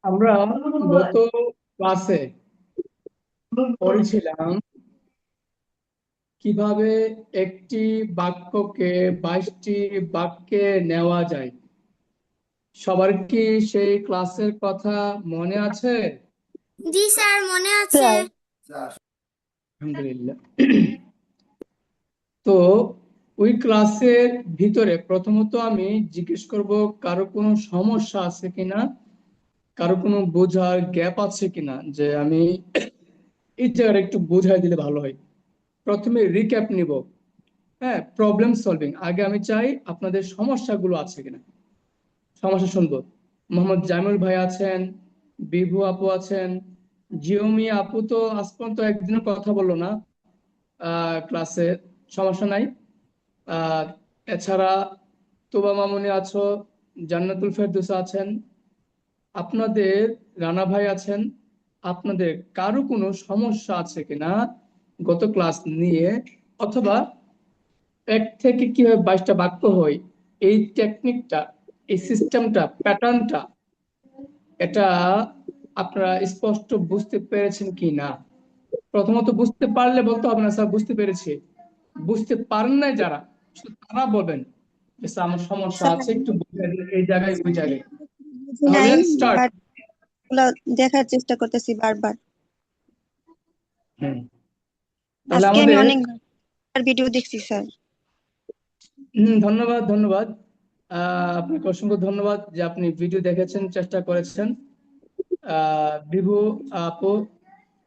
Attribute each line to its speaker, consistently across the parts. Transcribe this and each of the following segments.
Speaker 1: আমরা গত ক্লাসে পড়েছিলাম কিভাবে একটি বাক্যকে 22টি বাক্যে নেওয়া যায়। সবার কি সেই ক্লাসের কথা মনে আছে?
Speaker 2: জি স্যার, মনে আছে।
Speaker 3: স্যার
Speaker 1: আলহামদুলিল্লাহ। তো ওই ক্লাসের ভিতরে প্রথমত আমি জিজ্ঞেস করব কারো কোনো সমস্যা আছে কিনা, কারো কোনো বোঝার গ্যাপ আছে কিনা, যে আমি এই জায়গাটা একটু বোঝাই দিলে ভালো হয়। প্রথমে রিক্যাপ নিব। হ্যাঁ, প্রবলেম সলভিং আগে আমি চাই আপনাদের সমস্যাগুলো আছে কিনা, সমস্যা শুনবো। মোহাম্মদ জামিল ভাই আছেন, বিভু আপু আছেন, জিওমি আপু তো আজ পর্যন্ত একদিনও কথা বললো না ক্লাসে, সমস্যা নাই। আর এছাড়া তোবা মামুনি আছো, জান্নাতুল ফেরদৌসা আছেন, আপনাদের রানা ভাই আছেন। আপনাদের কারো কোনো সমস্যা আছে কিনা গত ক্লাস নিয়ে, অথবা এক থেকে কিভাবে 22টা বাক্য হয়, এই টেকনিকটা, এই সিস্টেমটা, প্যাটার্নটা, এটা আপনারা স্পষ্ট বুঝতে পেরেছেন কি না? প্রথমত বুঝতে পারলে বলতে হবে না স্যার বুঝতে পেরেছি, বুঝতে পারেন নাই যারা, শুধু তারা বলবেন যে স্যার আমার সমস্যা
Speaker 3: স্যার
Speaker 1: আছে, একটু বুঝিয়ে দিন এই জায়গায় ওই জায়গায়।
Speaker 3: বুঝি
Speaker 1: তাহলে
Speaker 3: নাই,
Speaker 1: স্টার্ট।
Speaker 3: বাট দেখার চেষ্টা করতেছি বারবার।
Speaker 1: হুম, তাহলে
Speaker 3: আজকে আমি
Speaker 1: আমাদের
Speaker 3: অনেকবার ভিডিও দেখছি স্যার।
Speaker 1: ধন্যবাদ ধন্যবাদ। আপনাকে অসংখ্য ধন্যবাদ যে আপনি ভিডিও দেখেছেন, চেষ্টা করেছেন। বিভু আপু,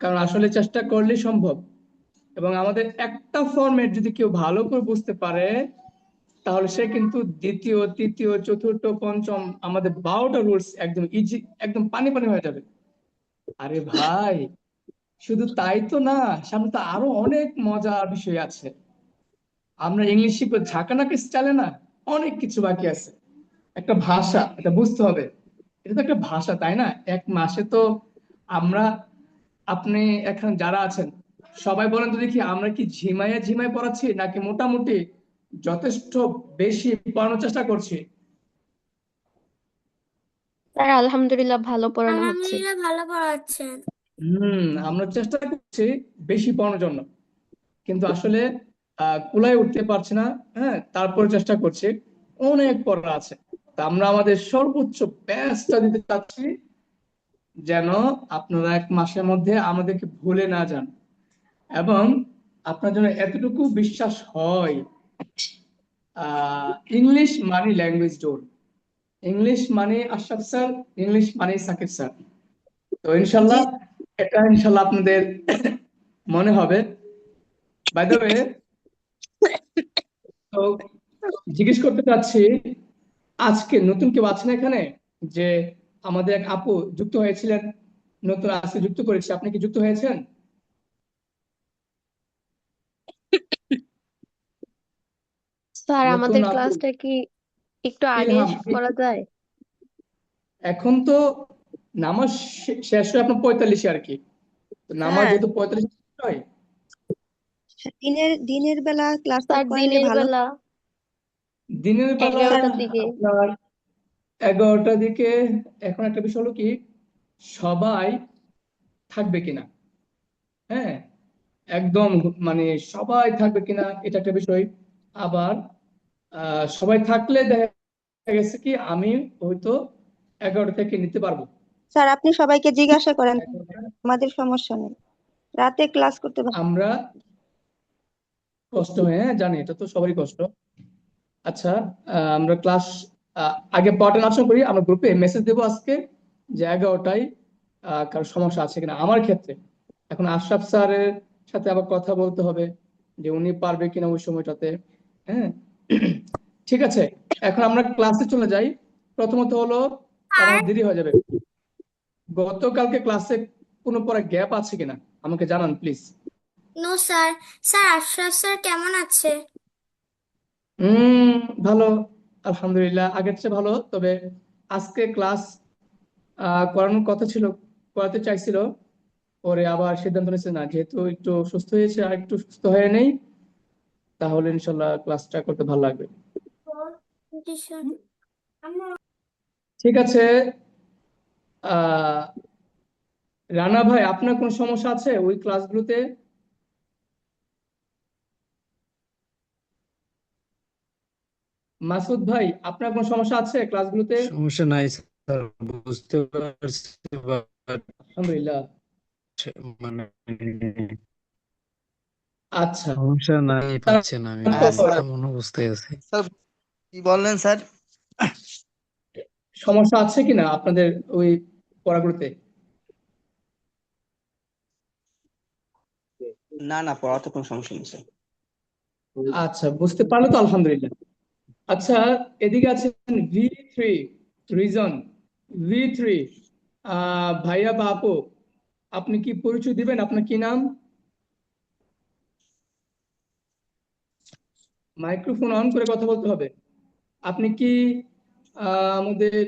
Speaker 1: কারণ আসলে চেষ্টা করলেই সম্ভব। এবং আমাদের একটা ফরম্যাট যদি কেউ ভালো করে বুঝতে পারে, তাহলে সে কিন্তু দ্বিতীয়, তৃতীয়, চতুর্থ, পঞ্চম, আমাদের 12টা রুলস একদম ইজি, একদম পানি পানি হয়ে যাবে। আরে ভাই, শুধু তাই তো না, সামনে তো আরো অনেক মজার বিষয় আছে। আমরা ইংলিশ শিখবো ঝাঁকানাকে স্টাইলে না, অনেক কিছু বাকি আছে। একটা ভাষা, এটা বুঝতে হবে। এটা তো একটা ভাষা, তাই না? এক মাসে তো আমরা, আপনি এখন যারা আছেন সবাই বলেন তো দেখি, আমরা কি ঝিমাইয়া ঝিমাই পড়াচ্ছি নাকি মোটামুটি যথেষ্ট বেশি পড়ানোর চেষ্টা করছি?
Speaker 2: স্যার আলহামদুলিল্লাহ ভালো পড়ানো হচ্ছে।
Speaker 4: আলহামদুলিল্লাহ ভালো পড়াচ্ছেন।
Speaker 1: আমরা চেষ্টা করছি বেশি পড়ানোর জন্য, কিন্তু আসলে কুলায় উঠতে পারছি না। হ্যাঁ, তারপর চেষ্টা করছি, অনেক পড়া আছে। তা আমরা আমাদের সর্বোচ্চ বেস্টটা দিতে চাচ্ছি, যেন আপনারা এক মাসের মধ্যে আমাদেরকে ভুলে না যান। এবং আপনার জন্য এতটুকু বিশ্বাস হয়, ইংলিশ মানে ল্যাঙ্গুয়েজ ডোর, ইংলিশ মানে আশরাফ স্যার, ইংলিশ মানে সাকিব স্যার। তো
Speaker 3: জি
Speaker 1: ইনশাল্লাহ, এটা ইনশাল্লাহ আপনাদের মনে হবে। বাই দ্য ওয়ে, তো জিজ্ঞেস করতে চাচ্ছি, আজকে নতুন কেউ আছেন এখানে? যে আমাদের এক আপু যুক্ত হয়েছিলেন, নতুন আজকে যুক্ত করেছি, আপনি কি যুক্ত হয়েছেন?
Speaker 2: স্যার
Speaker 1: নতুন
Speaker 2: আমাদের
Speaker 1: আপু
Speaker 2: ক্লাসটা কি একটু আগে
Speaker 1: ইলহাম,
Speaker 2: করা যায়?
Speaker 1: এখন তো নামাজ শেষ হয়ে আপনার 45 আর কি। তো নামাজ
Speaker 3: স্যার,
Speaker 1: যেহেতু 45 হয়,
Speaker 3: দিনের বেলা ক্লাসটা
Speaker 2: স্যার
Speaker 3: করাইলে
Speaker 2: দিনের
Speaker 3: ভালো।
Speaker 2: বেলা
Speaker 1: দিনের বেলা
Speaker 2: 11টার
Speaker 3: স্যার
Speaker 2: দিকে।
Speaker 1: আপনার 11টার দিকে। এখন একটা বিষয় হলো কি, সবাই থাকবে কিনা। হ্যাঁ, একদম মানে সবাই থাকবে কিনা এটা একটা বিষয়। আবার সবাই থাকলে দেখা গেছে কি আমি হয়তো 11টা থেকে নিতে পারবো।
Speaker 3: স্যার আপনি সবাইকে জিজ্ঞাসা করেন,
Speaker 1: 11টা
Speaker 3: আমাদের সমস্যা নেই, রাতে ক্লাস করতে ভালো।
Speaker 1: আমরা কষ্ট হয়, হ্যাঁ জানি, এটা তো সবারই কষ্ট। আচ্ছা, আমরা ক্লাস আগে পড়াটা আলোচনা করি, আমরা গ্রুপে মেসেজ দেবো আজকে যে 11টায় কারোর সমস্যা আছে কিনা আমার ক্ষেত্রে। এখন আশরাফ স্যারের সাথে আবার কথা বলতে হবে যে উনি পারবে কিনা ওই সময়টাতে। হ্যাঁ, ঠিক আছে। এখন আমরা ক্লাসে চলে যাই। প্রথমত হলো, কারণ
Speaker 4: স্যার,
Speaker 1: আমার দেরি হয়ে যাবে, গতকালকে ক্লাসে কোনো পড়া গ্যাপ আছে কিনা আমাকে জানান please.
Speaker 4: No sir. Sir Ashraf sir কেমন আছে?
Speaker 1: হুম, ভালো, আলহামদুলিল্লাহ আগের চেয়ে ভালো। তবে আজকে ক্লাস করানোর কথা ছিল, করাতে চাইছিল, পরে আবার সিদ্ধান্ত নিচ্ছে না, যেহেতু একটু সুস্থ হয়েছে আর একটু সুস্থ হয়ে নেই, তাহলে ইনশাল্লাহ ক্লাসটা করতে ভালো লাগবে।
Speaker 4: জি স্যার।
Speaker 1: ঠিক আছে। আহ রানা ভাই, আপনার কোনো সমস্যা আছে ওই ক্লাসগুলোতে? মাসুদ ভাই, আপনার কোনো সমস্যা আছে ক্লাসগুলোতে?
Speaker 5: সমস্যা নাই স্যার, বুঝতে পারছি, but
Speaker 1: আলহামদুলিল্লাহ।
Speaker 5: মানে
Speaker 1: আচ্ছা।
Speaker 5: সমস্যা নাই, পাচ্ছি না, আমি
Speaker 6: স্যার
Speaker 5: এমন অবস্থায় আছি।
Speaker 6: স্যার কি বললেন স্যার?
Speaker 1: সমস্যা আছে কিনা আপনাদের ওই পড়াগুলোতে?
Speaker 6: না না, পড়াতে কোনো সমস্যা নেই স্যার।
Speaker 1: আচ্ছা, বুঝতে পারলে তো আলহামদুলিল্লাহ। আচ্ছা, এদিকে আছেন V3 রিজন, V3 ভাইয়া বা আপু, আপনি কি পরিচয় দিবেন? আপনার কি নাম? মাইক্রোফোন অন করে কথা বলতে হবে। আপনি কি আমাদের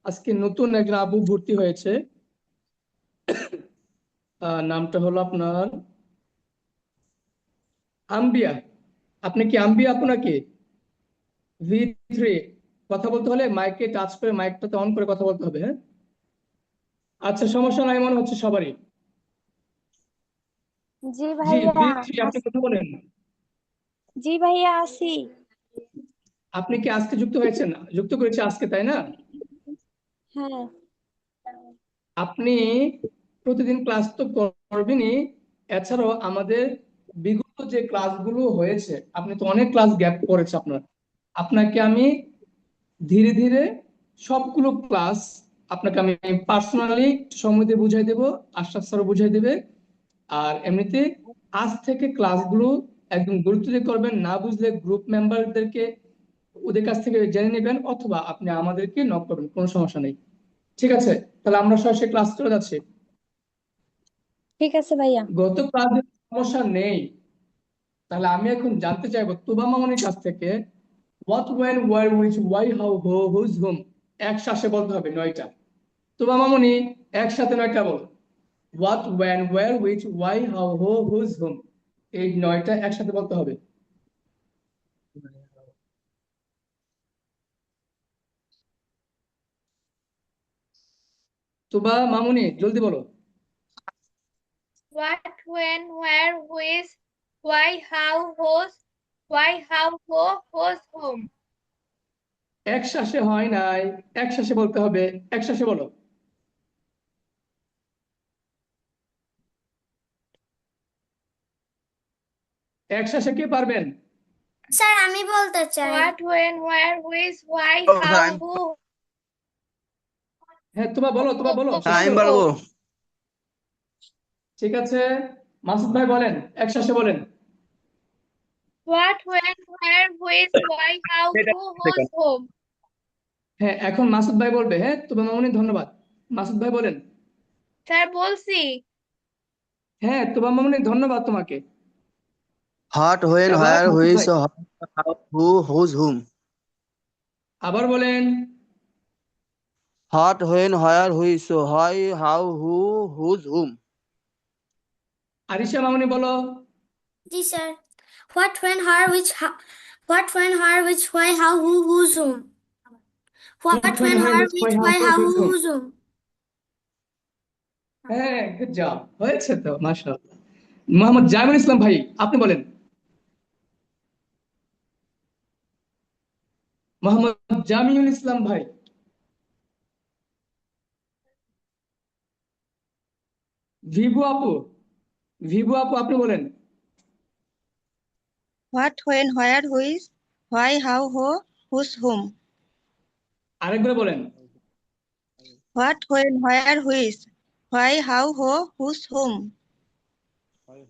Speaker 1: আজকে নতুন একজন আপু ভর্তি হয়েছে, নামটা হলো আপনার আম্বিয়া। আপনি কি আম্বিয়া আপু নাকি? V3 কথা বলতে হলে মাইকে টাচ করে মাইকটাতে অন করে কথা বলতে হবে, হ্যাঁ? আচ্ছা, সমস্যা নাই মনে হচ্ছে সবারই।
Speaker 2: জি
Speaker 1: জি,
Speaker 2: ভাইয়া
Speaker 1: V3 আপনি কথা বলেন।
Speaker 2: জি ভাইয়া আসি।
Speaker 1: আপনি কি আজকে যুক্ত হয়েছেন? যুক্ত করেছে আজকে, তাই না?
Speaker 2: হ্যাঁ
Speaker 1: আপনি প্রতিদিন ক্লাস তো করবেনই, এছাড়াও আমাদের বিগত যে ক্লাসগুলো হয়েছে, আপনি তো অনেক ক্লাস গ্যাপ করেছে আপনার, আপনাকে আমি ধীরে ধীরে সবগুলো ক্লাস আপনাকে আমি পার্সোনালি সময় দিয়ে বুঝাই দেবো, আশরাফ স্যারও বুঝাই দেবে। আর এমনিতে আজ থেকে ক্লাসগুলো একদম গুরুত্ব দিয়ে করবেন, না বুঝলে গ্রুপ মেম্বারদেরকে ওদের কাছ থেকে জেনে নেবেন, অথবা আপনি আমাদেরকে নক করবেন, কোনো সমস্যা নেই। ঠিক আছে, তাহলে আমরা সরাসরি ক্লাস চলে যাচ্ছি।
Speaker 2: ঠিক আছে ভাইয়া।
Speaker 1: গত ক্লাসে সমস্যা নেই, তাহলে আমি এখন জানতে চাইবো তুবা মামনির কাছ থেকে, what, when, where, which, why, how, who, whose, whom, একসাথে বলতে হবে 9টা। তুবা মামনি, একসাথে 9টা বলো। What, when, where, which, why, how, who, whose, whom, এই 9টা একসাথে বলতে হবে। তুবা মামুনি, জলদি বলো।
Speaker 7: What, when, where, which, why, how, whose, why, how, who, whose, whom.
Speaker 1: একসাথে হয় নাই, একসাথে বলতে হবে, একসাথে বলো। একসাথে কে পারবেন?
Speaker 4: স্যার আমি বলতে চাই।
Speaker 7: What, when, where, which, why,
Speaker 6: ও স্যার
Speaker 7: how,
Speaker 6: আমি
Speaker 7: who,
Speaker 1: হ্যাঁ, তুবা বলো, তুবা বলো, শেষ
Speaker 6: স্যার আমি
Speaker 1: করো।
Speaker 6: বলবো।
Speaker 1: ঠিক আছে, মাসুদ ভাই বলেন, একসাথে বলেন।
Speaker 7: what, when, where, which, why, how, who, whose, whom.
Speaker 1: হ্যাঁ, এখন মাসুদ ভাই বলবে। হ্যাঁ, তুবা মামুনি, ধন্যবাদ। মাসুদ ভাই বলেন।
Speaker 7: স্যার বলছি।
Speaker 1: হ্যাঁ, তুবা মামুনি, ধন্যবাদ তোমাকে।
Speaker 6: হট, হোয়েন,
Speaker 1: এবার
Speaker 6: হোয়ার,
Speaker 1: মাসুদ
Speaker 6: হুইচ,
Speaker 1: ভাই
Speaker 6: হাউ, হু, হুজ, হুম।
Speaker 1: আবার বলেন।
Speaker 6: What, when, where, which, why, how, who, whose, whom.
Speaker 1: Arisha মামুনি বলো।
Speaker 4: জি sir. What, when, where, which, what, when, where, which, why, how, who, whose, whom. What,
Speaker 1: When,
Speaker 4: when,
Speaker 1: where,
Speaker 4: where,
Speaker 1: which,
Speaker 4: which,
Speaker 1: why, how,
Speaker 4: why,
Speaker 1: who,
Speaker 4: how, who,
Speaker 1: who's whom।
Speaker 4: Whose, whom.
Speaker 1: হ্যাঁ, good job, হয়েছে তো, মাশাআল্লাহ। মোহাম্মদ জামিল ইসলাম ভাই, আপনি বলেন। মোহাম্মদ জামিউল ইসলাম ভাই। ভিভু আপু, ভিভু আপু, আপনি বলেন।
Speaker 3: What, when, where, which, why, how, who, whose, হুম।
Speaker 1: আরেকবার বলেন।
Speaker 3: What, when, where, which, why, how, who, whose, হুম।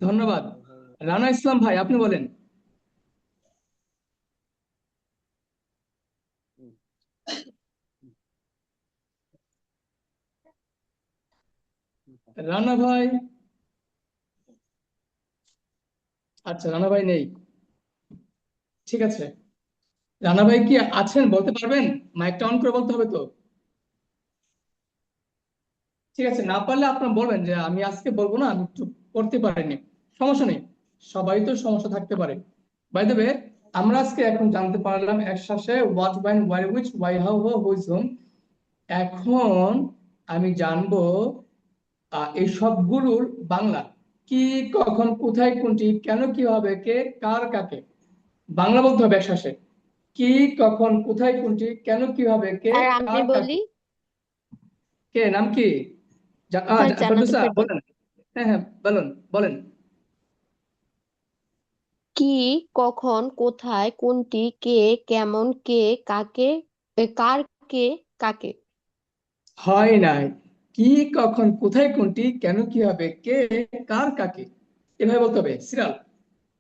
Speaker 1: ধন্যবাদ। রানা ইসলাম ভাই, আপনি বলেন। রানা ভাই, আচ্ছা, রানা ভাই নেই। ঠিক আছে, রানা ভাই কি আছেন, বলতে পারবেন? মাইকটা অন করে বলতে হবে তো। ঠিক আছে, না পারলে আপনার বলবেন যে আমি আজকে বলবো না, আমি একটু করতে পারিনি, সমস্যা নেই, সবাই তো সমস্যা থাকতে পারে। বাই দ্য ওয়ে, আমরা আজকে এখন জানতে পারলাম একসাথে what, when, where, which, why, how, whose, whom. এখন আমি জানবো এই সবগুলোর বাংলা। কি, কখন, কোথায়, কোনটি, কেন, কিভাবে, কে, কার, কাকে। বাংলা বলতে হবে একসাথে। কি, কখন, কোথায়, কোনটি, কেন, কিভাবে, কে,
Speaker 8: স্যার আমি
Speaker 1: কার, কাকে।
Speaker 8: বলি।
Speaker 1: কে, নাম কি?
Speaker 8: স্যার জান্নাতুল
Speaker 1: ফেরদৌসা
Speaker 8: ফেরদৌস।
Speaker 1: বলেন। হ্যাঁ হ্যাঁ, বলেন বলেন।
Speaker 8: কি, কখন, কোথায়, কোনটি, কে, কেমন, কে, কাকে, কার, কে, কাকে।
Speaker 1: হয় নাই। কি, কখন, কোথায়, কোনটি, কেন, কিভাবে, কে, কার, কাকে। এভাবে বলতে হবে সিরাল।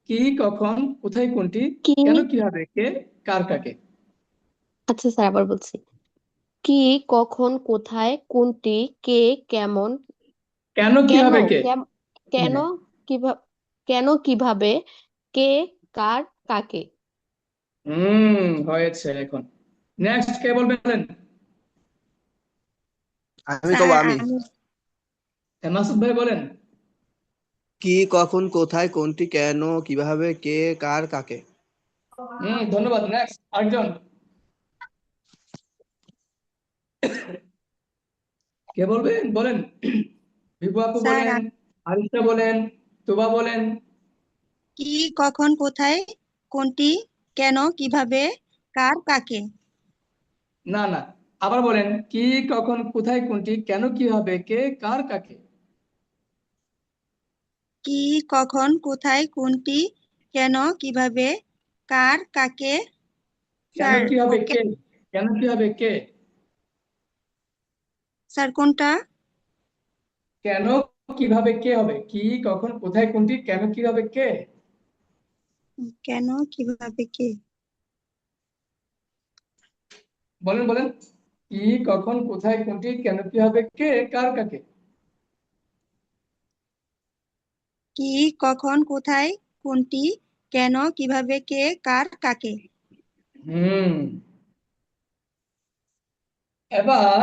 Speaker 1: কি, কখন, কোথায়, কোনটি,
Speaker 8: কি,
Speaker 1: কেন, কিভাবে, কে, কার, কাকে।
Speaker 8: আচ্ছা স্যার আবার বলছি। কি, কখন, কোথায়, কোনটি, কে, কেমন,
Speaker 1: কেন,
Speaker 8: কেন,
Speaker 1: কিভাবে, কে।
Speaker 8: কেন,
Speaker 1: হ্যাঁ।
Speaker 8: কিভাবে, কেন, কিভাবে, কে, কার, কাকে।
Speaker 1: হয়েছে। এখন নেক্সট কে বলবেন?
Speaker 6: আমি কব
Speaker 3: স্যার
Speaker 6: আমি।
Speaker 3: আমি
Speaker 1: মাসুদ ভাই বলেন।
Speaker 6: কি, কখন, কোথায়, কোনটি, কেন, কিভাবে, কে, কার, কাকে।
Speaker 1: ধন্যবাদ। নেক্সট আরেকজন কে বলবেন, বলেন। বিভু আপু
Speaker 3: স্যার
Speaker 1: বলেন, আরিশা বলেন, তোবা বলেন।
Speaker 3: কি, কখন, কোথায়, কোনটি, কেন, কিভাবে, কার, কাকে।
Speaker 1: না না, আবার বলেন। কি, কখন, কোথায়, কোনটি, কেন, কিভাবে, কে, কার, কাকে।
Speaker 3: কি, কখন, কোথায়, কোনটি, কেন, কিভাবে, কার, কাকে।
Speaker 1: কেন,
Speaker 3: স্যার
Speaker 1: কিভাবে,
Speaker 3: ওকে।
Speaker 1: কে। কেন, কিভাবে, কে।
Speaker 3: স্যার কোনটা?
Speaker 1: কেন, কিভাবে, কে হবে। কি, কখন, কোথায়, কোনটি, কেন, কিভাবে, কে।
Speaker 3: কেন, কিভাবে, কে।
Speaker 1: বলেন বলেন। কি, কখন, কোথায়, কোনটি, কেন, কিভাবে, কে, কার, কাকে।
Speaker 3: কি, কখন, কোথায়, কোনটি, কেন, কিভাবে, কে, কার, কাকে।
Speaker 1: হুম এবার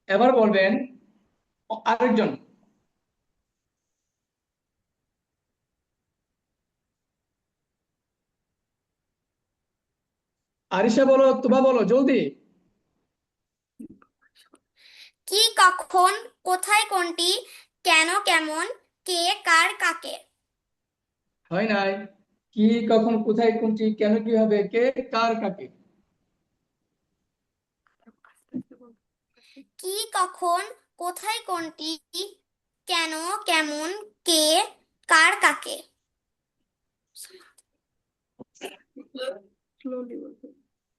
Speaker 1: এবার বলবেন আরেকজন। আরিশা বলো, তোবা বলো, জলদি।
Speaker 4: কি, কখন, কোথায়, কোনটি, কেন, কেমন, কে, কার, কাকে।
Speaker 1: হয় নাই। কি, কখন, কোথায়, কোনটি, কেন, কিভাবে, কে, কার, কাকে।
Speaker 4: কি, কখন, কোথায়, কোনটি, কেন, কেমন, কে, কার, কাকে।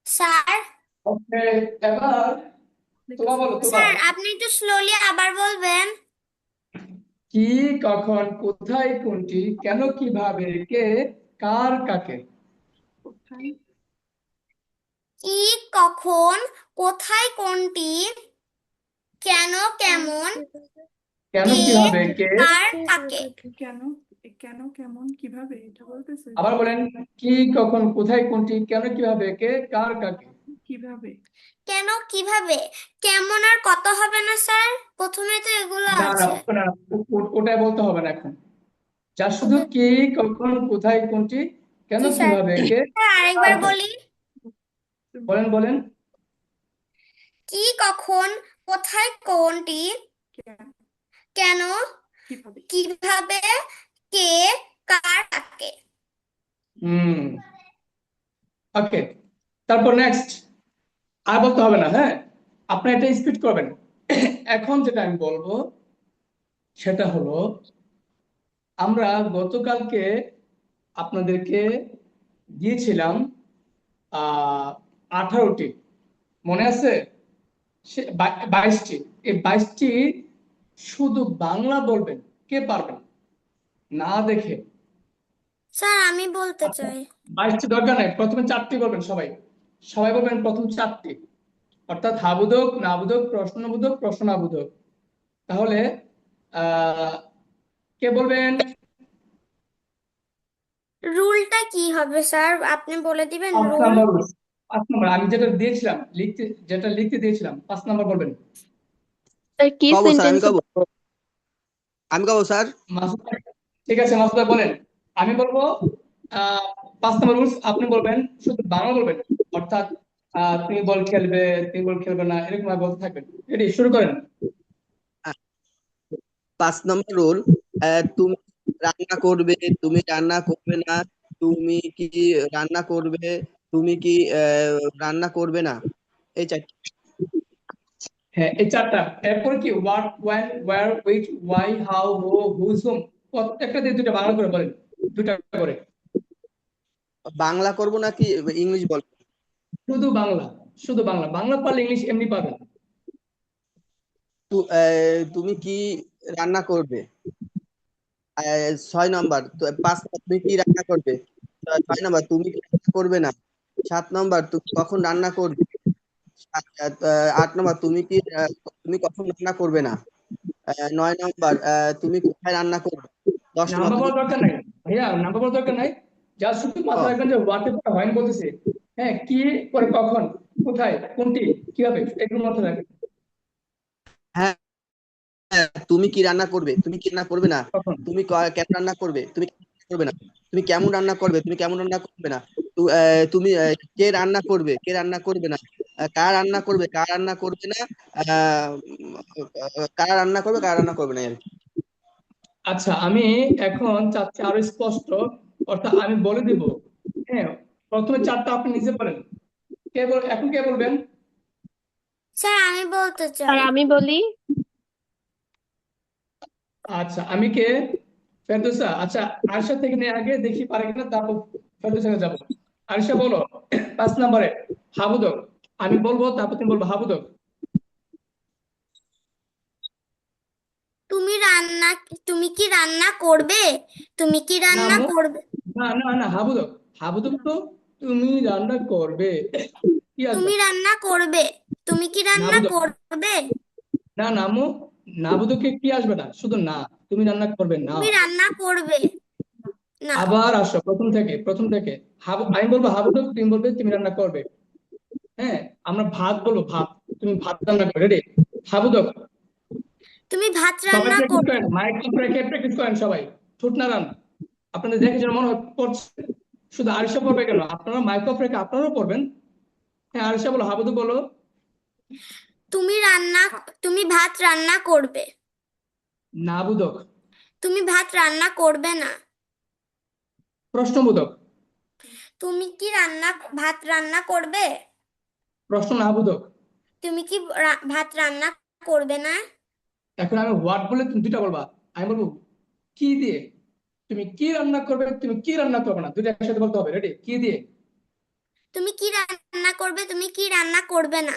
Speaker 4: স্যার,
Speaker 1: ওকে, এবার তোবা বলো, তোবা।
Speaker 4: স্যার আপনি একটু স্লোলি আবার বলবেন।
Speaker 1: কি, কখন, কোথায়, কোনটি, কেন, কিভাবে, কে, কার, কাকে।
Speaker 4: কি, কখন, কোথায়, কোনটি, কেন, কেমন,
Speaker 1: কেন,
Speaker 4: কে,
Speaker 1: কিভাবে, কে।
Speaker 4: কার, কাকে।
Speaker 9: কেন, কেন, কেমন, কিভাবে এটা বলতেছে?
Speaker 1: আবার বলেন। কি, কখন, কোথায়, কোনটি, কেন, কিভাবে, কে, কার, কাকে।
Speaker 9: কিভাবে?
Speaker 4: কেন, কিভাবে, কেমন আর কত হবে না স্যার? প্রথমে তো এগুলো
Speaker 1: না না,
Speaker 4: আছে।
Speaker 1: না, ওটাই বলতে হবে না এখন। যা শুধু
Speaker 4: ওকে,
Speaker 1: কি, কখন, কোথায়, কোনটি, কেন,
Speaker 4: জি স্যার।
Speaker 1: কিভাবে, কে,
Speaker 4: স্যার আরেকবার
Speaker 1: কার, কাকে।
Speaker 4: বলি।
Speaker 1: বলেন বলেন।
Speaker 4: কি, কখন, কোথায়, কোনটি,
Speaker 9: কেন,
Speaker 4: কেন,
Speaker 9: কিভাবে?
Speaker 4: কিভাবে, কে, কার, কাকে।
Speaker 1: হুম ওকে, তারপর নেক্সট। আর বলতে হবে না, হ্যাঁ, আপনি এটা স্পিড করবেন। এখন যেটা আমি বলবো সেটা হলো, আমরা গতকালকে আপনাদেরকে দিয়েছিলাম 18টি, মনে আছে? 22টি। এই 22টি শুধু বাংলা বলবেন, কে পারবেন না দেখে।
Speaker 4: স্যার আমি বলতে
Speaker 1: আচ্ছা,
Speaker 4: চাই।
Speaker 1: 22টি দরকার নেই, প্রথমে 4টি বলবেন সবাই। সবাই বলবেন প্রথম 4টি, অর্থাৎ হাবোধক, নাবোধক, প্রশ্নবোধক, প্রশ্নাবোধক। তাহলে আহ কে বলবেন?
Speaker 4: রুলটা কি হবে স্যার, আপনি বলে দিবেন
Speaker 1: 5
Speaker 4: রুল।
Speaker 1: নাম্বার। 5 নাম্বার আমি যেটা দিয়েছিলাম লিখতে, যেটা লিখতে দিয়েছিলাম, 5 নাম্বার বলবেন।
Speaker 8: স্যার কি
Speaker 6: কব স্যার, আমি
Speaker 8: সেন্টেন্সে
Speaker 6: কব আমি কব স্যার।
Speaker 1: মাসুদ ভাই, ঠিক আছে মাসুদ ভাই বলেন। আমি বলবো 5 নম্বর রুলস, আপনি বলবেন, শুধু বাংলা বলবেন, অর্থাৎ তুমি বল খেলবে, তুমি বল খেলবে না, এরকম ভাবে বলতে থাকবেন। রেডি, শুরু করেন।
Speaker 6: 5 নম্বর রুল, তুমি রান্না করবে, তুমি রান্না করবে না, তুমি কি রান্না করবে, তুমি কি রান্না করবে না, এই 4টি।
Speaker 1: হ্যাঁ, এই 4টা। এরপর কি what, when, where, which, why, how, who, whose, whom, প্রত্যেকটা দিয়ে 2টা বাংলা করে বলেন, 2টা করে।
Speaker 6: বাংলা করব নাকি ইংলিশ বলবো?
Speaker 1: শুধু বাংলা, শুধু বাংলা। বাংলা পারলে ইংলিশ এমনি পাবেন।
Speaker 6: তুমি কি রান্না করবে? 6 নম্বর, 5 নম্বর, তুমি কি রান্না করবে? 6 নম্বর, তুমি কি রান্না করবে না। 7 নম্বর, তুমি কখন রান্না করবে? 8 নম্বর, তুমি কখন রান্না করবে না। 9 নম্বর, তুমি কোথায় রান্না করবে। 10 নম্বর,
Speaker 1: নাম্বার
Speaker 6: তুমি
Speaker 1: বলার দরকার নাই ভাইয়া, নাম্বার বলার দরকার নাই। যা শুধু মাথায় রাখবেন যে হোয়াট এর পরে হয় বলতেছে, হ্যাঁ, কি পরে কখন, কোথায়, কোনটি, কিভাবে, এগুলো মাথায় রাখবেন।
Speaker 6: হ্যাঁ, তুমি কি রান্না করবে, তুমি কি রান্না করবে না,
Speaker 1: কখন।
Speaker 6: তুমি কেন রান্না করবে, তুমি কেন রান্না করবে না, তুমি কেমন রান্না করবে, তুমি কেমন রান্না করবে না, তুমি কে রান্না করবে, কে রান্না করবে না, কার রান্না করবে, কার রান্না করবে না, কারা রান্না করবে, কারা রান্না করবে না আর কি।
Speaker 1: আচ্ছা, আমি এখন চাচ্ছি আরো স্পষ্ট, অর্থাৎ আমি বলে দিব। হ্যাঁ, প্রথমে 4টা আপনি নিজে বলেন। এখন কে বলবেন?
Speaker 4: স্যার আমি বলতে
Speaker 8: স্যার
Speaker 4: চাই।
Speaker 8: আমি বলি।
Speaker 1: আচ্ছা, আমি কে? ফেরদৌসা। আচ্ছা, আরশা থেকে নিয়ে আগে দেখি পারে কিনা, তারপর ফেরদৌসাকে যাবো। আরশা বলো 5 নম্বরে হাবুদক। আমি বলবো, তারপর তুমি বলবো হাবুদক।
Speaker 4: তুমি কি রান্না করবে? তুমি কি
Speaker 1: না
Speaker 4: রান্না
Speaker 1: আম্মু,
Speaker 4: করবে?
Speaker 1: না না না, হাবুদক। হাবুদক তো তুমি রান্না করবে, কি আসবে?
Speaker 4: তুমি রান্না করবে। তুমি কি রান্না
Speaker 1: নাবুদক,
Speaker 4: করবে?
Speaker 1: না না আম্মু, নাবুদকে কি আসবে না, শুধু না, তুমি রান্না করবে না।
Speaker 4: তুমি রান্না করবে না।
Speaker 1: আবার আসো প্রথম থেকে, প্রথম থেকে। আমি বলবো হাবুদক, তুমি বলবে তুমি রান্না করবে। হ্যাঁ, আমরা ভাত বলবো, ভাত, তুমি ভাত রান্না করবে। রেডি, হাবুদক।
Speaker 4: তুমি ভাত
Speaker 1: সবাই
Speaker 4: রান্না
Speaker 1: প্র্যাকটিস
Speaker 4: করবে।
Speaker 1: করেন, মাইক অফ রেখে প্র্যাকটিস করেন সবাই। ঠোঁট নাড়ান, আপনাদের দেখে যেন মনে হয় পড়ছে। শুধু আরিশা পড়বে কেন, আপনারা মাইক অফ রেখে আপনারাও পড়বেন। হ্যাঁ, আরিশা বলো, হাবুদক বলো।
Speaker 4: তুমি ভাত রান্না করবে।
Speaker 1: নাবুদক।
Speaker 4: তুমি ভাত রান্না করবে না।
Speaker 1: প্রশ্নবোধক।
Speaker 4: তুমি কি ভাত রান্না করবে?
Speaker 1: প্রশ্ন নাবুদক।
Speaker 4: তুমি কি ভাত রান্না করবে না?
Speaker 1: এখন আমি হোয়াট বলে তুমি 2টা বলবা, আমি বলবো কি দিয়ে। তুমি কি রান্না করবে, তুমি কি রান্না করবে না, 2টা একসাথে বলতে হবে। রেডি, কি দিয়ে।
Speaker 4: তুমি কি রান্না করবে? তুমি কি রান্না করবে না?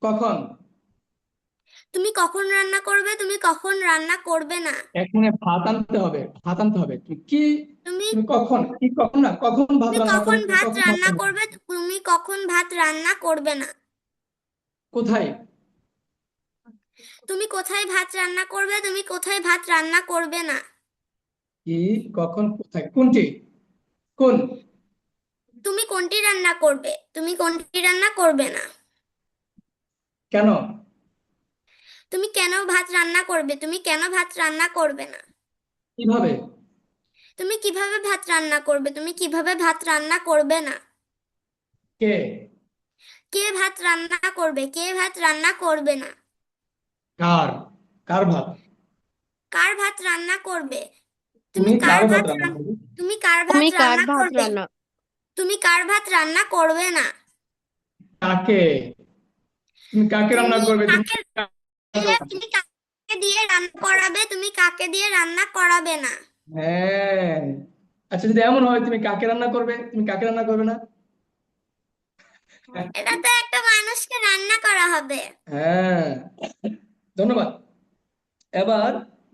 Speaker 1: কখন।
Speaker 4: তুমি কখন রান্না করবে? তুমি কখন রান্না করবে না?
Speaker 1: এখানে ভাত আনতে হবে, ভাত আনতে হবে। তুমি কি,
Speaker 4: তুমি
Speaker 1: তুমি কখন, কি কখন না, কখন ভাত
Speaker 4: তুমি
Speaker 1: রান্না
Speaker 4: কখন
Speaker 1: করবে, তুমি
Speaker 4: ভাত
Speaker 1: কখন ভাত
Speaker 4: রান্না
Speaker 1: রান্না
Speaker 4: করবে? তুমি কখন ভাত রান্না করবে না?
Speaker 1: কোথায়।
Speaker 4: তুমি কোথায় ভাত রান্না করবে? তুমি কোথায় ভাত রান্না করবে না?
Speaker 1: কি, কখন, কোথায়, কোনটি, কোন।
Speaker 4: তুমি কোনটি রান্না করবে? তুমি কোনটি রান্না করবে না?
Speaker 1: কেন।
Speaker 4: তুমি কেন ভাত রান্না করবে? তুমি কেন ভাত রান্না করবে না?
Speaker 1: কিভাবে।
Speaker 4: তুমি কিভাবে ভাত রান্না করবে? তুমি কিভাবে ভাত রান্না করবে না?
Speaker 1: কে।
Speaker 4: কে ভাত রান্না করবে? কে ভাত রান্না করবে না?
Speaker 1: কার, কার ভাত।
Speaker 4: কার ভাত রান্না করবে?
Speaker 1: তুমি
Speaker 4: তুমি কার
Speaker 1: কার ভাত
Speaker 4: ভাত
Speaker 1: রান্না করবে।
Speaker 4: তুমি কার ভাত
Speaker 8: তুমি কার
Speaker 4: রান্না
Speaker 8: ভাত
Speaker 4: করবে?
Speaker 8: রান্না
Speaker 4: তুমি কার ভাত রান্না করবে না?
Speaker 1: কাকে, তুমি কাকে রান্না
Speaker 4: তুমি
Speaker 1: করবে, তুমি
Speaker 4: কাকে তুমি কাকে দিয়ে রান্না করাবে? তুমি কাকে দিয়ে রান্না করাবে না?
Speaker 1: হ্যাঁ। আচ্ছা, যদি এমন হয় তুমি কাকে রান্না করবে, তুমি কাকে রান্না করবে না।
Speaker 4: এটা তো একটা মানুষকে রান্না করা হবে।
Speaker 1: হ্যাঁ, ধন্যবাদ। এবার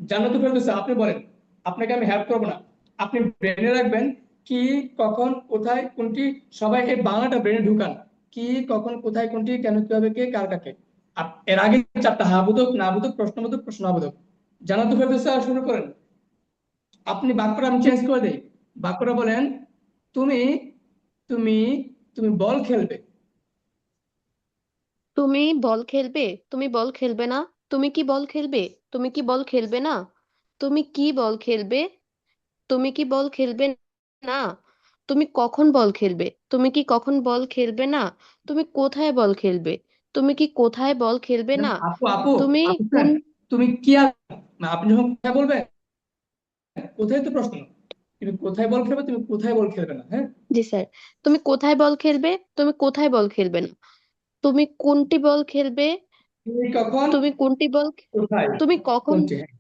Speaker 1: জান্নাতুল ফেরদৌসা, আপনি বলেন। আপনাকে আমি হেল্প করবো না, আপনি ব্রেনে রাখবেন কি, কখন, কোথায়, কোনটি। সবাই এই বাংলাটা ব্রেনে ঢুকান। কি, কখন, কোথায়, কোনটি, কেন, কিভাবে, কে, কার, কাকে। আর এর আগে 4টা হাবোধক, নাবোধক, প্রশ্নবোধক, প্রশ্নাবোধক। জান্নাতুল ফেরদৌসা শুরু করেন। আপনি বাক্যটা আমি চেঞ্জ করে দেই। বাক্যটা বলেন, তুমি, তুমি, তুমি বল খেলবে।
Speaker 8: তুমি বল খেলবে? তুমি বল খেলবে না? তুমি কি বল খেলবে? তুমি কি বল খেলবে না? তুমি কি বল খেলবে? তুমি কি বল খেলবে না? তুমি কখন বল খেলবে? তুমি কি কখন বল খেলবে না? তুমি কোথায় বল খেলবে? তুমি কি কোথায় বল খেলবে না?
Speaker 1: আপু আপু
Speaker 8: তুমি
Speaker 1: আপু
Speaker 8: কোন
Speaker 1: তুমি কি আপনি যখন কোথায় বলবেন, কোথায় তো প্রশ্ন, তুমি কোথায় বল খেলবে, তুমি কোথায় বল খেলবে না, হ্যাঁ।
Speaker 8: জি স্যার, তুমি কোথায় বল খেলবে? তুমি কোথায় বল খেলবে না? তুমি কোনটি বল খেলবে?
Speaker 1: তুমি কখন,
Speaker 8: তুমি কোনটি বল
Speaker 1: কোথায়,
Speaker 8: তুমি কখন
Speaker 1: কোনটি, হ্যাঁ।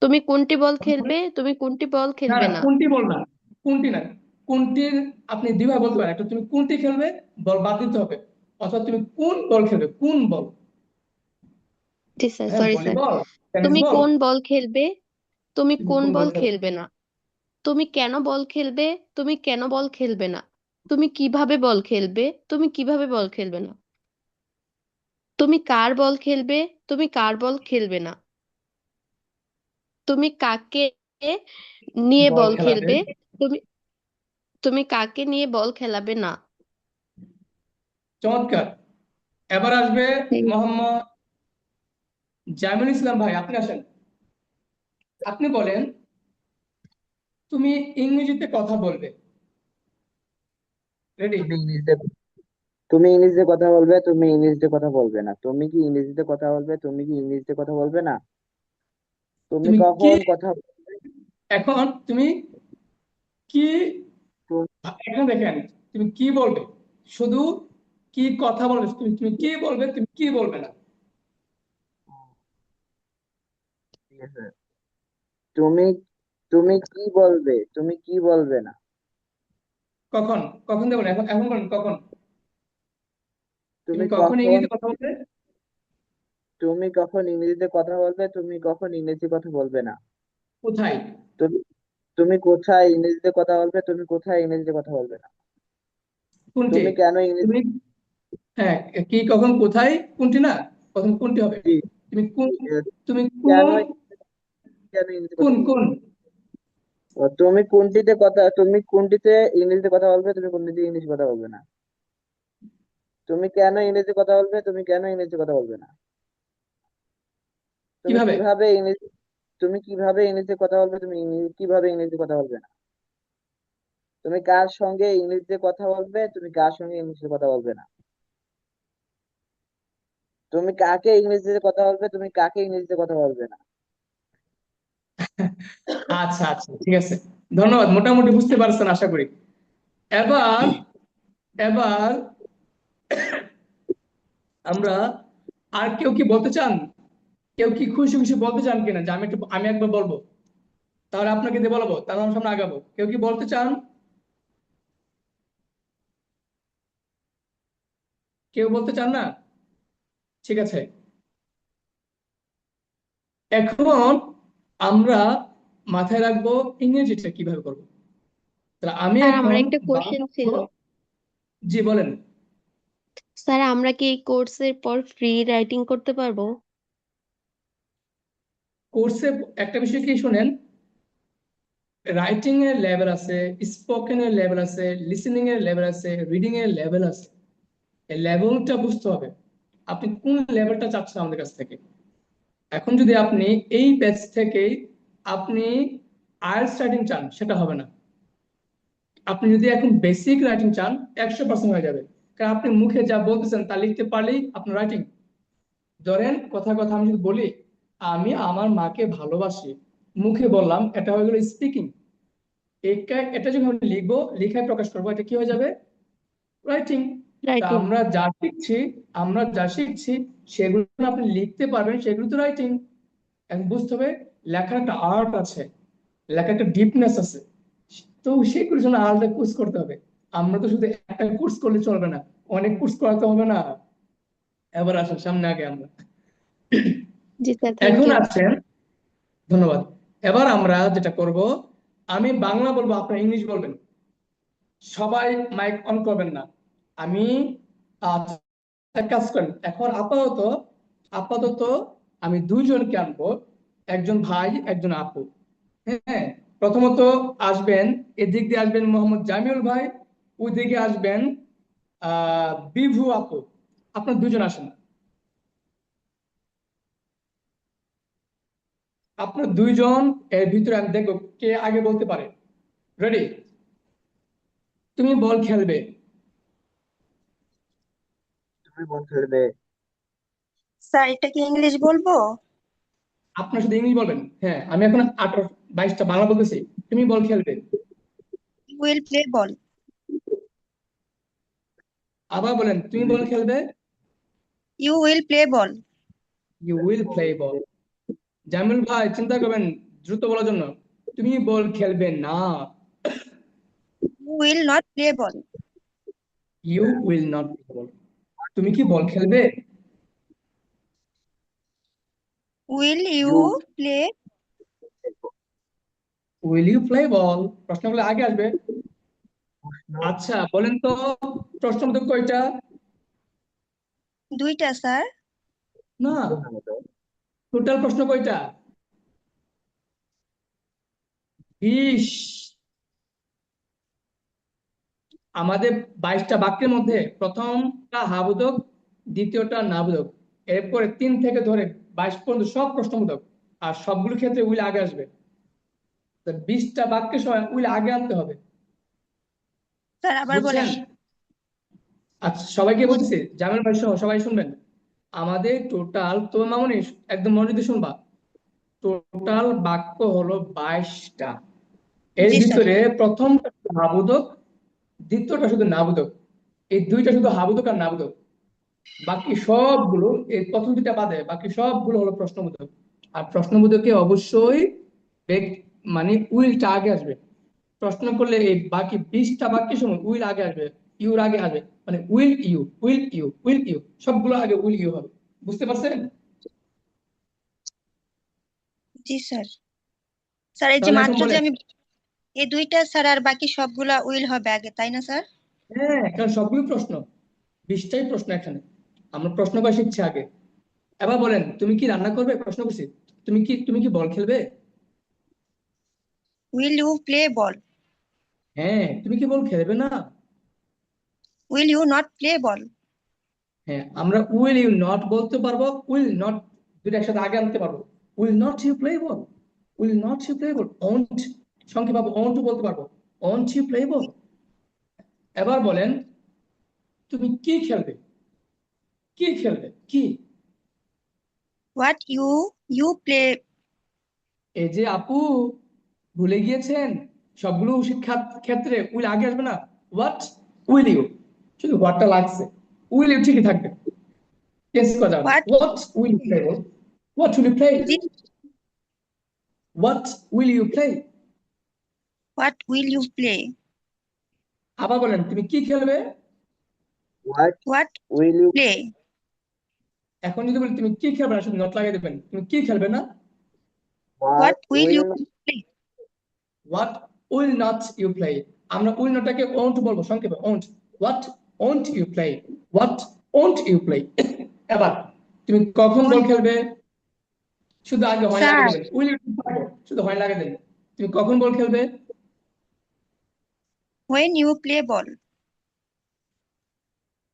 Speaker 8: তুমি কোনটি বল খেলবে? তুমি কোনটি বল
Speaker 1: না
Speaker 8: খেলবে
Speaker 1: না,
Speaker 8: না?
Speaker 1: কোনটি বল না, কোনটি না, কোনটির আপনি দুইভাবে বলতে পারেন, একটা তুমি কোনটি খেলবে, বল বাদ দিতে হবে, অথবা তুমি কোন বল খেলবে, কোন বল,
Speaker 8: জি স্যার,
Speaker 1: হ্যাঁ,
Speaker 8: সরি স্যার।
Speaker 1: ভলিবল, টেনিস
Speaker 8: তুমি
Speaker 1: বল,
Speaker 8: কোন বল খেলবে? তুমি
Speaker 1: তুমি
Speaker 8: কোন
Speaker 1: কোন বল
Speaker 8: বল
Speaker 1: খেলবে,
Speaker 8: খেলবে না? তুমি কেন বল খেলবে? তুমি কেন বল খেলবে না? তুমি কিভাবে বল খেলবে? তুমি কিভাবে বল খেলবে না? তুমি কার বল খেলবে? তুমি কার বল খেলবে না? তুমি কাকে নিয়ে
Speaker 1: বল
Speaker 8: বল
Speaker 1: খেলাবে।
Speaker 8: খেলবে? তুমি তুমি কাকে নিয়ে বল খেলাবে না?
Speaker 1: চমৎকার। এবার আসবে
Speaker 8: হুম।
Speaker 1: মোহাম্মদ জামিল ইসলাম ভাই, আপনি আসেন। আপনি বলেন, তুমি ইংরেজিতে কথা বলবে, রেডি?
Speaker 10: তুমি ইংরেজিতে তুমি ইংরেজিতে কথা বলবে, তুমি ইংরেজিতে কথা বলবে না। তুমি কি ইংরেজিতে কথা বলবে, তুমি কি ইংরেজিতে কথা বলবে না। তুমি
Speaker 1: তুমি কি,
Speaker 10: কখন কথা
Speaker 1: এখন তুমি কি,
Speaker 10: তো-
Speaker 1: এখন দেখেন, তুমি কি বলবে, শুধু কি কথা বলবে, তুমি তুমি কি বলবে, তুমি কি বলবে না,
Speaker 10: ঠিক আছে। তুমি তুমি কি বলবে, তুমি কি বলবে না।
Speaker 1: কখন, কখন দেবেন, এখন এখন বলেন কখন, তুমি
Speaker 10: তুমি
Speaker 1: কখন
Speaker 10: কখন
Speaker 1: ইংরেজিতে কথা বলবে,
Speaker 10: তুমি কখন ইংরেজিতে কথা বলবে, তুমি কখন ইংরেজি কথা বলবে না।
Speaker 1: কোথায়,
Speaker 10: তুমি তুমি কোথায় ইংরেজিতে কথা বলবে, তুমি কোথায় ইংরেজিতে কথা বলবে না।
Speaker 1: কোনটি,
Speaker 10: তুমি কেন ইংরেজি
Speaker 1: তুমি, হ্যাঁ, কি কখন কোথায় কোনটি না, প্রথম কোনটি হবে, তুমি কোন, তুমি
Speaker 10: কেন
Speaker 1: কোন,
Speaker 10: কেন ইংরেজিতে কথা
Speaker 1: কোন
Speaker 10: বলবে
Speaker 1: কোন,
Speaker 10: না। তুমি কোনটিতে ইংরেজিতে কথা বলবে, তুমি কোনটিতে ইংলিশ কথা বলবে না। তুমি কেন ইংরেজি কথা বলবে, তুমি কেন ইংরেজি কথা বলবে না। তুমি
Speaker 1: কিভাবে,
Speaker 10: কিভাবে ইংরেজি তুমি কিভাবে ইংরেজিতে কথা বলবে, তুমি কিভাবে ইংরেজিতে কথা বলবে না। তুমি কার সঙ্গে ইংরেজিতে কথা বলবে, তুমি কার সঙ্গে ইংলিশে কথা বলবে না। তুমি কাকে ইংরেজিতে কথা বলবে, তুমি কাকে ইংরেজিতে কথা বলবে না।
Speaker 1: আচ্ছা আচ্ছা, ঠিক আছে, ধন্যবাদ, মোটামুটি বুঝতে পারছেন আশা করি। এবার, এবার আমরা, আর কেউ কি বলতে চান, কেউ কি খুশি খুশি বলতে চান কিনা, যে আমি একবার বলবো, তাহলে আপনাকে দিয়ে বলবো, তাহলে আমরা সামনে আগাবো, কেউ কি বলতে চান, কেউ বলতে চান না, ঠিক আছে। এখন আমরা মাথায় রাখবো ইংরেজিটা কিভাবে করবো, তাহলে আমি
Speaker 8: স্যার, আমার
Speaker 1: এখন
Speaker 8: একটা কোশ্চেন
Speaker 1: বাংলা
Speaker 8: ছিল।
Speaker 1: বলবো। জি বলেন।
Speaker 8: স্যার, আমরা কি এই কোর্সের পর ফ্রি রাইটিং করতে পারবো?
Speaker 1: কোর্সে একটা বিষয় কি শুনেন, রাইটিং এর লেভেল আছে, স্পোকেন এর লেভেল আছে, লিসেনিং এর লেভেল আছে, রিডিং এর লেভেল আছে, এই লেভেলটা বুঝতে হবে, আপনি কোন লেভেলটা চাচ্ছেন আমাদের কাছ থেকে। এখন যদি আপনি এই ব্যাচ থেকেই আপনি আইএলটিএস রাইটিং চান, সেটা হবে না। আপনি যদি এখন বেসিক রাইটিং চান, 100% হয়ে যাবে, কারণ আপনি মুখে যা বলতেছেন তা লিখতে পারলেই আপনার রাইটিং। ধরেন কথা কথা আমি যদি বলি, আমি আমার মাকে ভালোবাসি, মুখে বললাম, এটা হয়ে গেল স্পিকিং। এটা যখন আমি লিখবো, লিখায় প্রকাশ করবো, এটা কি হয়ে যাবে, রাইটিং। তা
Speaker 8: রাইটিং।
Speaker 1: আমরা যা শিখছি সেগুলো যখন আপনি লিখতে পারবেন, সেগুলো তো রাইটিং। এখন বুঝতে হবে, লেখার একটা আর্ট আছে, লেখার একটা ডিপনেস আছে, তো সেগুলোর জন্য আলাদা কোর্স করতে হবে। আমরা তো শুধু একটা কোর্স করলে চলবে না, অনেক কোর্স করাতে হবে না। এবার আসেন সামনে আগে আমরা,
Speaker 8: জি স্যার, থ্যাংক
Speaker 1: এখন
Speaker 8: ইউ।
Speaker 1: আছেন, ধন্যবাদ। এবার আমরা যেটা করব, আমি বাংলা বলবো, আপনারা ইংলিশ বলবেন, সবাই মাইক অন করবেন না। আমি এক কাজ করেন, এখন আপাতত, আপাতত আমি দুইজনকে আনবো, একজন ভাই একজন আপু, হ্যাঁ। প্রথমত আসবেন, এদিক দিয়ে আসবেন মোহাম্মদ জামিউল ভাই, ওই দিকে আসবেন বিভু আপু, আপনার দুজন আসেন। আপনার দুইজন এর ভিতরে আমি দেখবো কে আগে বলতে পারে। রেডি? তুমি বল খেলবে।
Speaker 10: তুমি বল খেলবে।
Speaker 3: স্যার এটা কি ইংলিশ বলবো?
Speaker 1: আপনার সাথে ইংলিশ বলবেন। হ্যাঁ, আমি এখন 18-22টা বাংলা বলতেছি। তুমি বল খেলবে।
Speaker 3: You will play ball.
Speaker 1: আবার বলেন, তুমি বল খেলবে।
Speaker 3: You will play ball.
Speaker 1: You will play ball. Jamil ভাই চিন্তা করবেন দ্রুত বলার জন্য। তুমি বল খেলবে না।
Speaker 3: You will not play ball.
Speaker 1: You will not play ball. তুমি কি বল খেলবে।
Speaker 3: Will you
Speaker 10: you
Speaker 3: play?
Speaker 1: Will you play ball. প্রশ্নগুলো আগে আসবে।
Speaker 10: প্রশ্ন
Speaker 1: আচ্ছা বলেন তো, প্রশ্ন মতো কয়টা?
Speaker 3: দুইটা স্যার।
Speaker 1: না,
Speaker 10: নামে তো।
Speaker 1: টোটাল প্রশ্ন কয়টা? 20। আমাদের 22টা বাক্যের মধ্যে প্রথমটা হাবোধক, দ্বিতীয়টা নাবোধক, এরপরে 3 থেকে ধরে 22 পর্যন্ত সব প্রশ্নবোধক। আর সবগুলো ক্ষেত্রে উইল আগে আসবে। তো 20টা বাক্যের সময় উইল আগে আনতে হবে।
Speaker 3: স্যার আবার বলেন।
Speaker 1: বুঝছেন? আচ্ছা সবাইকে বলতেছি, জামিল ভাই সহ সবাই শুনবেন। আমাদের টোটাল, তোমার মামনি একদম মনোযোগ দিয়ে শুনবা, টোটাল বাক্য হলো 22টা। এর
Speaker 3: জি স্যার।
Speaker 1: ভিতরে প্রথমটা হাবোধক, দ্বিতীয়টা শুধু নাবোধক। এই দুইটা শুধু হাবোধক আর নাবোধক। বাকি সবগুলো, এই প্রথম দুইটা বাদে বাকি সবগুলো হলো প্রশ্নবোধক। আর প্রশ্নবোধকে অবশ্যই মানে উইলটা আগে আসবে। প্রশ্ন করলে এই বাকি 20টা বাক্যের সময় উইল আগে আসবে, ইউর আগে আসবে। মানে will you, will you, will you, সবগুলো আগে উইল ইউ হবে। বুঝতে পারছেন?
Speaker 3: জি স্যার। স্যার এই যে
Speaker 1: তাহলে এখন
Speaker 3: মাত্র যে
Speaker 1: বলেন।
Speaker 3: আমি এই দুইটা স্যার আর বাকি সবগুলা উইল হবে আগে, তাই না স্যার?
Speaker 1: হ্যাঁ, কারণ সবগুলো প্রশ্ন, 20টাই প্রশ্ন এখানে। আমরা প্রশ্ন করা শিখছি আগে। এবার বলেন, তুমি কি রান্না করবে? প্রশ্ন করছি। তুমি কি বল খেলবে?
Speaker 3: Will you play ball?
Speaker 1: হ্যাঁ, তুমি কি বল খেলবে না?
Speaker 3: Will you not play ball?
Speaker 1: হ্যাঁ, আমরা উইল ইউ নট বলতে পারবো, উইল নট দুটো একসাথে আগে আনতে পারবো। Will not you play ball, will not you play ball. Won't সংক্ষেপে পাবো, ওন্ট বলতে পারবো, ওন্ট ইউ প্লে বল। এবার বলেন, তুমি কি খেলবে। কি খেলবে কি?
Speaker 3: What you you play?
Speaker 1: এই যে আপু, ভুলে গিয়েছেন, সবগুলো শিক্ষা ক্ষেত্রে উইল আগে আসবে না। হোয়াট উইল ইউ, শুধু হোয়াটটা লাগছে। উইল ইউ ঠিকই থাকবে, চেঞ্জ করা যাবে না।
Speaker 3: What?
Speaker 1: What will you play ball. What will you play.
Speaker 3: জি।
Speaker 1: What will you play.
Speaker 3: What will you play?
Speaker 1: আবার বলেন, তুমি কি খেলবে।
Speaker 10: What
Speaker 3: what
Speaker 10: will you
Speaker 3: play?
Speaker 1: এখন যদি বলি তুমি কি খেলবে না, শুধু নট লাগিয়ে দেবেন। তুমি কি খেলবে না।
Speaker 3: What
Speaker 10: what
Speaker 3: will
Speaker 10: will
Speaker 3: you play?
Speaker 1: What will not you play. আমরা উইল নটটাকে ওন্ট বলবো সংক্ষেপে, won't. What won't you play. What won't you play. এবার তুমি কখন বল খেলবে, শুধু আগে হয় লাগিয়ে
Speaker 3: স্যার
Speaker 1: দেবেন। উইল ইউ শুধু হয় লাগিয়ে দেবেন। তুমি কখন বল খেলবে।
Speaker 3: হোয়েন ইউ প্লে বল?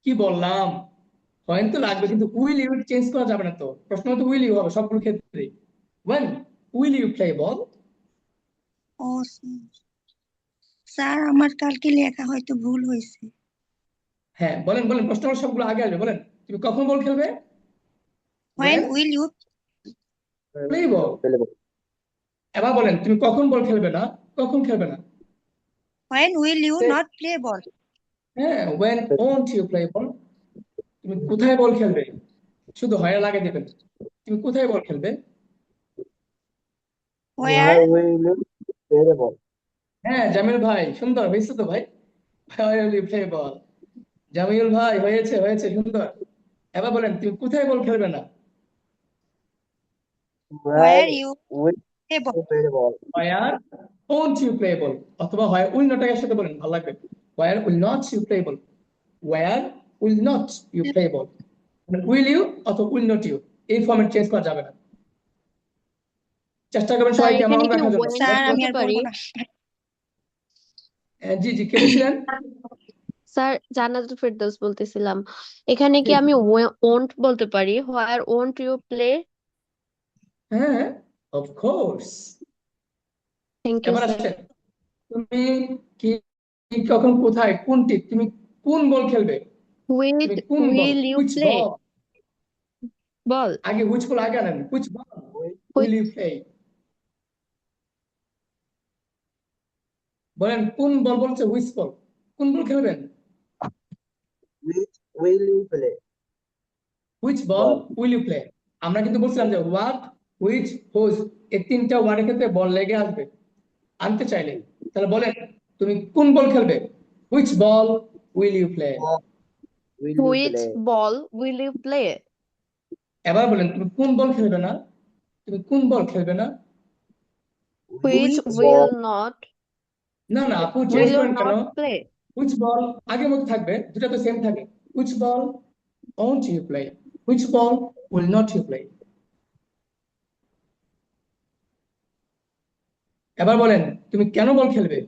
Speaker 1: কি বললাম, হয় তো লাগবে, কিন্তু উইল ইউ চেঞ্জ করা যাবে না। তো প্রশ্ন তো উইল ইউ হবে সবগুলো ক্ষেত্রে। when will you play ball।
Speaker 3: ও স্যার আমার কালকে লেখা হয়তো ভুল হয়েছে।
Speaker 1: হ্যাঁ বলেন বলেন, প্রশ্ন সবগুলো আগে আসবে। বলেন, তুমি কখন বল খেলবে।
Speaker 3: When
Speaker 1: when
Speaker 3: will you?
Speaker 1: play ball।
Speaker 10: Play ball.
Speaker 1: এবার বলেন, তুমি কখন বল খেলবে না। কখন খেলবে না।
Speaker 3: When will you not play ball?
Speaker 1: হ্যাঁ, when won't you play ball। তুমি কোথায় বল খেলবে, শুধু হয় লাগিয়ে দেবেন। তুমি কোথায় বল খেলবে।
Speaker 3: হোয়ার?
Speaker 10: Where will you play ball.
Speaker 1: হ্যাঁ জামিল ভাই, সুন্দর হয়েছে তো ভাই। where will you play ball। Jamil ভাই, হয়েছে হয়েছে, সুন্দর। এবার বলেন, তুমি কোথায় বল খেলবে না।
Speaker 10: Where
Speaker 3: where you
Speaker 10: will
Speaker 3: play ball?
Speaker 10: You play ball.
Speaker 1: where won't you play ball, অথবা হয় will not এর সাথে বলেন, ভালো লাগবে। where will not you play ball। where will not you play ball। মানে will you অথবা will not you, এই ফরম্যাট চেঞ্জ করা যাবে না। চেষ্টা করবেন
Speaker 8: স্যার
Speaker 1: সবাইকে
Speaker 8: এখানে
Speaker 1: আমার
Speaker 8: কি
Speaker 1: রাখার জন্য।
Speaker 8: ওয়েন
Speaker 3: স্যার আমি
Speaker 8: বলতে
Speaker 3: আর
Speaker 8: পারি?
Speaker 3: বলবো না।
Speaker 1: জি জি, কে বলছিলেন।
Speaker 8: স্যার জান্নাতুল ফেরদৌস বলতেছিলাম। এখানে কি
Speaker 1: জি,
Speaker 8: আমি ওন্ট বলতে পারি? হোয়ার ওন্ট ইউ প্লে?
Speaker 1: হ্যাঁ অফ কোর্স।
Speaker 8: থ্যাংক ইউ
Speaker 1: এবার
Speaker 8: স্যার।
Speaker 1: আসেন, তুমি কি কি, কখন, কোথায়, কোনটি, তুমি কোন বল খেলবে?
Speaker 8: উইথ
Speaker 1: তুমি কোন বল,
Speaker 8: will you
Speaker 1: which
Speaker 8: play?
Speaker 1: Ball?
Speaker 8: Ball.
Speaker 1: আগে হুইচ বল আগে আনেন, which ball will you play? বলেন কোন বল বলছে, হুইচ বল, কোন বল খেলবেন?
Speaker 10: Which will you play?
Speaker 1: Which ball will you play? আমরা কিন্তু বলছিলাম যে হোয়াট, হুইচ, হুজ, এই তিনটা ওয়ার্ডের ক্ষেত্রে বল লেগে আসবে আনতে চাইলে। তাহলে বলেন তুমি কোন বল খেলবে? Which ball will you play?
Speaker 10: What will you
Speaker 8: which
Speaker 10: play?
Speaker 8: Ball will you play?
Speaker 1: এবার বলেন তুমি কোন বল খেলবে না? তুমি কোন বল খেলবে না?
Speaker 8: Which
Speaker 10: Which
Speaker 8: will
Speaker 10: ball
Speaker 8: not
Speaker 1: না না আপু, চেঞ্জ
Speaker 8: উইল
Speaker 1: করেন কেন?
Speaker 8: Not play?
Speaker 1: হুইচ বল আগের মতো থাকবে, দুটা তো সেম থাকে। Which ball won't you play? Which ball will not you play? এবার বলেন তুমি কেন বল খেলবে?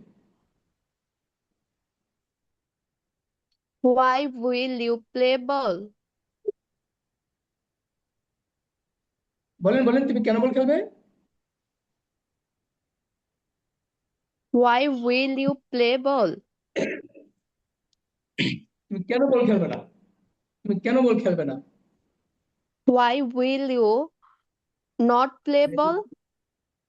Speaker 8: হোয়াই উইল ইউ প্লে বল?
Speaker 1: বলেন বলেন তুমি কেন বল খেলবে?
Speaker 8: Why will you play ball?
Speaker 1: তুমি কেন বল খেলবে না? তুমি কেন বল খেলবে না?
Speaker 8: Why will you not play ball?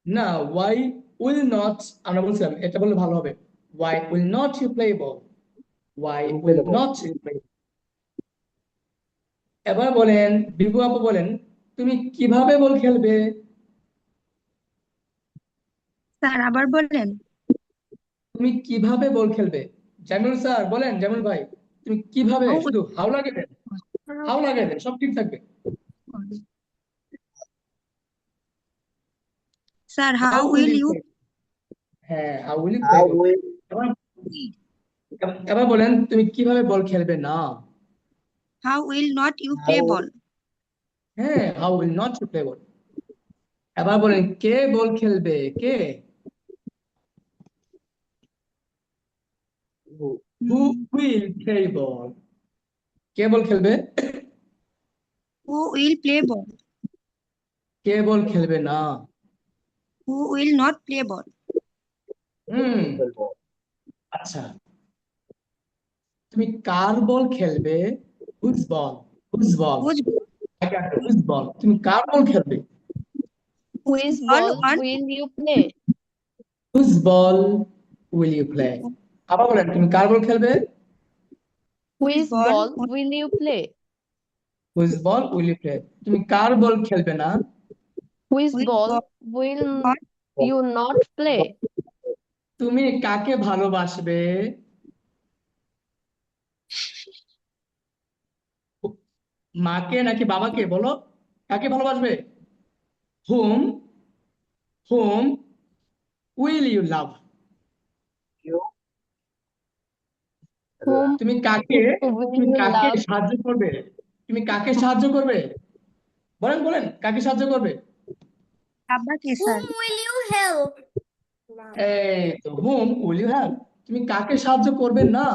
Speaker 1: না, why will not, আমরা বলছিলাম এটা বললে ভালো হবে। why will not you play ball? why will not you play? এবার বলেন বিভু আপু, বলেন তুমি কিভাবে বল খেলবে?
Speaker 3: স্যার আবার বলেন।
Speaker 1: তুমি কিভাবে বল খেলবে? জামিল স্যার বলেন, জামিল ভাই তুমি কিভাবে,
Speaker 3: How
Speaker 1: শুধু হাউ লাগে দেন, হাউ লাগে দেন, সব ঠিক থাকবে।
Speaker 3: Sir
Speaker 1: how
Speaker 3: how
Speaker 1: will
Speaker 3: will
Speaker 1: you
Speaker 3: you
Speaker 1: play? হ্যাঁ, how will you play
Speaker 10: how
Speaker 1: ball.
Speaker 10: will
Speaker 1: এবার এবার বলেন তুমি কিভাবে বল খেলবে না?
Speaker 3: how will not you play
Speaker 10: how
Speaker 3: ball?
Speaker 1: হ্যাঁ, how will not you play ball. এবার বলেন কে বল খেলবে? কে?
Speaker 10: who
Speaker 1: who will play ball? কে বল খেলবে?
Speaker 3: who will play ball?
Speaker 1: কে বল খেলবে না?
Speaker 3: Who will not play ball?
Speaker 1: Hmm,
Speaker 10: will ball?
Speaker 1: আচ্ছা, তুমি কার বল খেলবে? Whose ball, whose ball,
Speaker 3: Whose
Speaker 1: whose ball, তুমি কার বল খেলবে?
Speaker 8: Which
Speaker 3: ball
Speaker 8: ball
Speaker 3: on
Speaker 8: will you play?
Speaker 1: Whose ball will you play? আবার বলেন তুমি কার বল খেলবে?
Speaker 8: Which
Speaker 3: ball
Speaker 8: ball
Speaker 3: on
Speaker 8: will you play?
Speaker 1: Whose ball will you play? তুমি কার বল খেলবে না?
Speaker 8: Which
Speaker 3: which
Speaker 8: ball
Speaker 3: ball
Speaker 8: will
Speaker 3: on
Speaker 8: you not play?
Speaker 1: তুমি কাকে ভালোবাসবে? মাকে নাকি বাবাকে, বলো কাকে ভালোবাসবে? Whom, hmm will you love?
Speaker 10: you
Speaker 8: whom
Speaker 1: তুমি কাকে,
Speaker 8: উইল
Speaker 1: তুমি
Speaker 8: ইউ
Speaker 1: কাকে
Speaker 8: লাভ?
Speaker 1: সাহায্য করবে? তুমি কাকে সাহায্য করবে? বলেন বলেন কাকে সাহায্য করবে?
Speaker 3: আব্বাকে sir.
Speaker 4: Whom will you help?
Speaker 1: এই তো হুম উইল ইউ হেল্প, তুমি কাকে সাহায্য করবে না?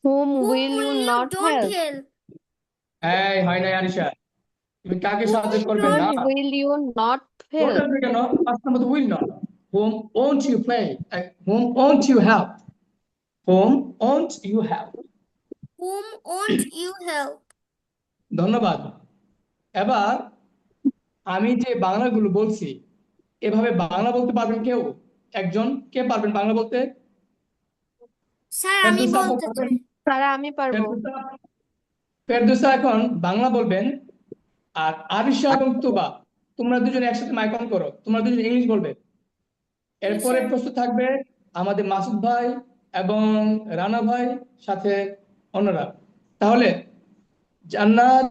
Speaker 8: Whom
Speaker 4: Whom
Speaker 8: will you
Speaker 4: will you
Speaker 8: not
Speaker 4: don't
Speaker 8: help?
Speaker 4: help?
Speaker 1: এই হয় নাই আরিশা, তুমি কাকে
Speaker 4: Whom
Speaker 1: সাহায্য করবে
Speaker 8: হুম
Speaker 1: না?
Speaker 8: Will you not
Speaker 1: note
Speaker 8: help?
Speaker 1: আসবে কেন? পাঁচ নম্বর তো will not. Whom won't you play, whom won't you help, whom won't you help.
Speaker 4: Whom won't you help?
Speaker 1: ধন্যবাদ। এবার আমি যে বাংলাগুলো বলছি, এভাবে বাংলা বলতে পারবেন কেউ? একজন কে পারবেন বাংলা বলতে?
Speaker 4: স্যার আমি
Speaker 1: ফেরদৌসা আপু
Speaker 4: বলতে
Speaker 1: পারবেন?
Speaker 4: চাই।
Speaker 8: স্যার আমি পারবো।
Speaker 1: ফেরদৌসা, ফেরদৌসা এখন বাংলা বলবেন। আর আরিশা এবং তুবা, তোমরা দুজনে একসাথে মাইক অন করো, তোমরা দুজন ইংলিশ বলবে।
Speaker 4: Yes,
Speaker 1: এরপরে
Speaker 4: sir.
Speaker 1: প্রস্তুত থাকবে আমাদের মাসুদ ভাই এবং রানা ভাই, সাথে অন্যরা। তাহলে জান্নাত